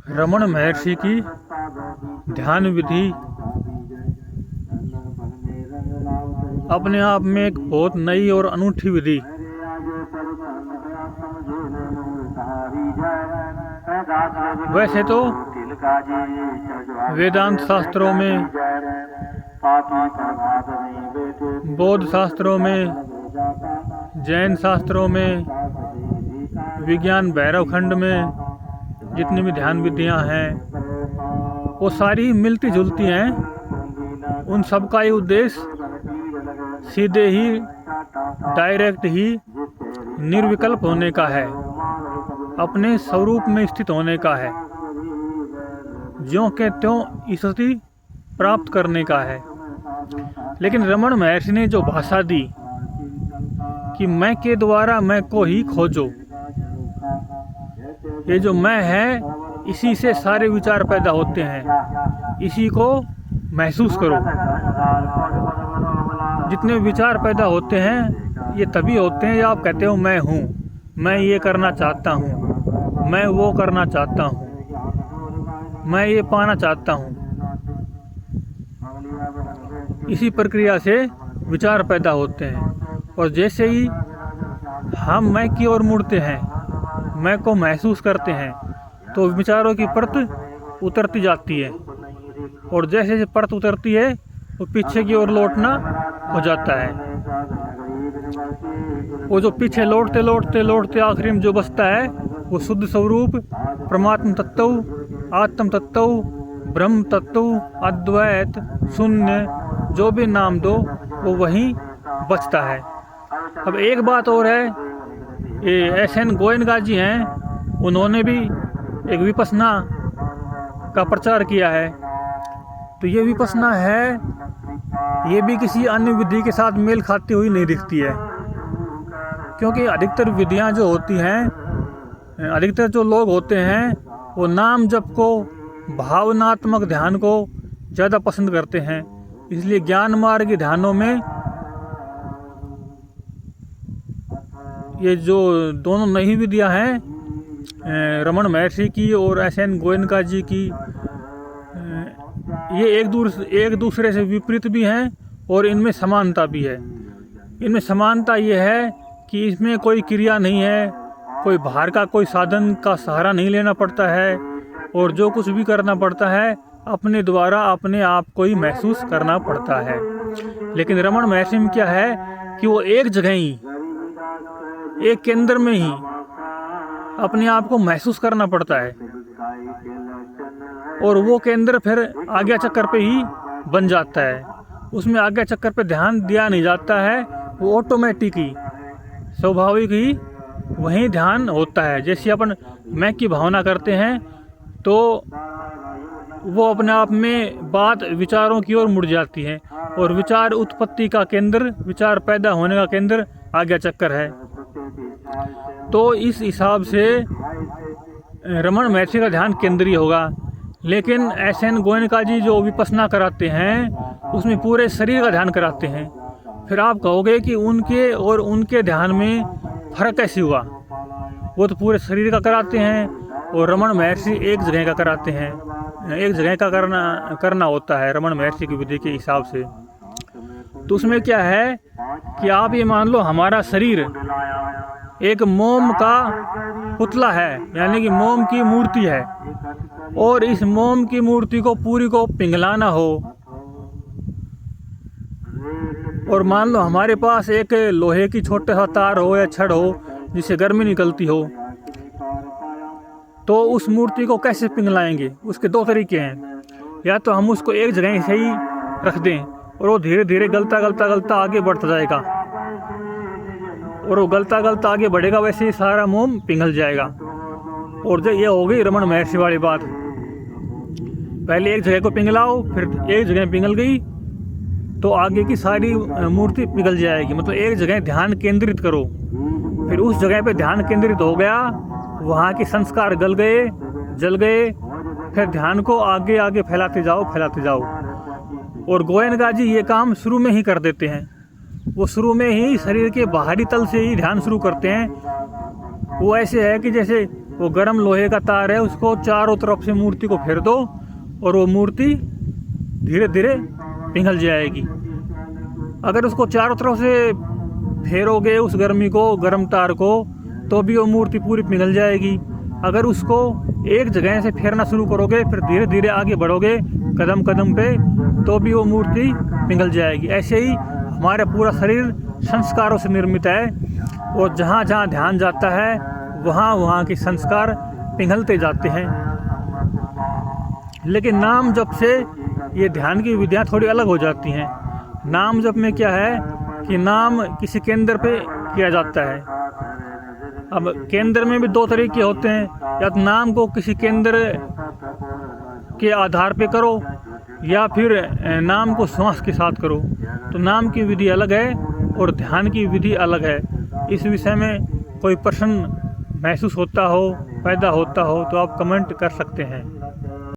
रमण महर्षि की ध्यान विधि अपने आप में एक बहुत नई और अनूठी विधि। वैसे तो वेदांत शास्त्रों में, बौद्ध शास्त्रों में, जैन शास्त्रों में, विज्ञान भैरव खंड में जितनी भी ध्यान विधियां हैं वो सारी मिलती जुलती हैं। उन सब का ही उद्देश्य सीधे ही, डायरेक्ट ही निर्विकल्प होने का है, अपने स्वरूप में स्थित होने का है, ज्यों के त्यों स्थिति प्राप्त करने का है। लेकिन रमण महर्षि ने जो भाषा दी कि मैं के द्वारा मैं को ही खोजो, ये जो मैं है इसी से सारे विचार पैदा होते हैं, इसी को महसूस करो। जितने विचार पैदा होते हैं ये तभी होते हैं जब आप कहते हो मैं हूँ, मैं ये करना चाहता हूँ, मैं वो करना चाहता हूँ, मैं ये पाना चाहता हूँ। इसी प्रक्रिया से विचार पैदा होते हैं। और जैसे ही हम मैं की ओर मुड़ते हैं, मैं को महसूस करते हैं, तो विचारों की परत उतरती जाती है। और जैसे जैसे परत उतरती है वो पीछे की ओर लौटना हो जाता है। वो जो पीछे लौटते लौटते लौटते आखिरी में जो बचता है वो शुद्ध स्वरूप, परमात्म तत्व, आत्म तत्व, ब्रह्म तत्व, अद्वैत, शून्य, जो भी नाम दो वो वहीं बचता है। अब एक बात और है, ये एस.एन. गोयनका जी हैं, उन्होंने भी एक विपश्यना का प्रचार किया है। तो ये विपश्यना है, ये भी किसी अन्य विधि के साथ मेल खाती हुई नहीं दिखती है। क्योंकि अधिकतर विधियां जो होती हैं, अधिकतर जो लोग होते हैं वो नाम जप को, भावनात्मक ध्यान को ज़्यादा पसंद करते हैं। इसलिए ज्ञान मार्ग ध्यानों में ये जो दोनों नई विधियां हैं, रमण महर्षि की और एस.एन. गोयनका जी की, ये एक दूसरे से विपरीत भी हैं और इनमें समानता भी है। इनमें समानता ये है कि इसमें कोई क्रिया नहीं है, कोई बाहर का कोई साधन का सहारा नहीं लेना पड़ता है, और जो कुछ भी करना पड़ता है अपने द्वारा अपने आप को ही महसूस करना पड़ता है। लेकिन रमण महर्षि में क्या है कि वो एक जगह ही, एक केंद्र में ही अपने आप को महसूस करना पड़ता है, और वो केंद्र फिर आज्ञा चक्कर पे ही बन जाता है। उसमें आज्ञा चक्कर पे ध्यान दिया नहीं जाता है, वो ऑटोमेटिक ही, स्वाभाविक ही वहीं ध्यान होता है। जैसे अपन मैं की भावना करते हैं तो वो अपने आप में बात विचारों की ओर मुड़ जाती है, और विचार उत्पत्ति का केंद्र, विचार पैदा होने का केंद्र आज्ञा चक्कर है। तो इस हिसाब से रमण महर्षि का ध्यान केंद्रीय होगा। लेकिन एस.एन. गोयनका जी जो विपश्यना कराते हैं उसमें पूरे शरीर का ध्यान कराते हैं। फिर आप कहोगे कि उनके और उनके ध्यान में फर्क कैसे हुआ? वो तो पूरे शरीर का कराते हैं और रमण महर्षि एक जगह का कराते हैं। एक जगह का करना होता है रमण महर्षि की विधि के हिसाब से। तो उसमें क्या है कि आप ये मान लो हमारा शरीर एक मोम का पुतला है, यानी कि मोम की मूर्ति है, और इस मोम की मूर्ति को पूरी को पिघलाना हो, और मान लो हमारे पास एक लोहे की छोटा सा तार हो या छड़ हो जिससे गर्मी निकलती हो, तो उस मूर्ति को कैसे पिघलाएंगे? उसके दो तरीके हैं। या तो हम उसको एक जगह से ही रख दें और वो धीरे धीरे गलता गलता गलता आगे बढ़ता जाएगा, और वो गलता गलता आगे बढ़ेगा, वैसे ही सारा मोम पिघल जाएगा। और जो ये हो गई रमण महर्षि वाली बात, पहले एक जगह को पिघलाओ, फिर एक जगह पिघल गई तो आगे की सारी मूर्ति पिघल जाएगी। मतलब एक जगह ध्यान केंद्रित करो, फिर उस जगह पे ध्यान केंद्रित हो गया, वहाँ के संस्कार गल गए, जल गए, फिर ध्यान को आगे आगे फैलाते जाओ। और गोयनका जी ये काम शुरू में ही कर देते हैं। वो शुरू में ही शरीर के बाहरी तल से ही ध्यान शुरू करते हैं, वो ऐसे है कि जैसे वो गर्म लोहे का तार है, उसको चारों तरफ से मूर्ति को फेर दो और वो मूर्ति धीरे धीरे पिघल जाएगी। अगर उसको चारों तरफ से फेरोगे उस गर्मी को, गर्म तार को, तो भी वो मूर्ति पूरी पिघल जाएगी। अगर उसको एक जगह से फेरना शुरू करोगे, फिर धीरे धीरे आगे बढ़ोगे कदम कदम पे, तो भी वो मूर्ति पिघल जाएगी। ऐसे ही हमारा पूरा शरीर संस्कारों से निर्मित है, और जहाँ जहाँ ध्यान जाता है वहाँ वहाँ के संस्कार पिघलते जाते हैं। लेकिन नाम जप से ये ध्यान की विधियाँ थोड़ी अलग हो जाती हैं। नाम जप में क्या है कि नाम किसी केंद्र पे किया जाता है। अब केंद्र में भी दो तरीके होते हैं, या तो नाम को किसी केंद्र के आधार पे करो, या फिर नाम को श्वास के साथ करो। तो नाम की विधि अलग है और ध्यान की विधि अलग है। इस विषय में कोई प्रश्न महसूस होता हो, पैदा होता हो, तो आप कमेंट कर सकते हैं।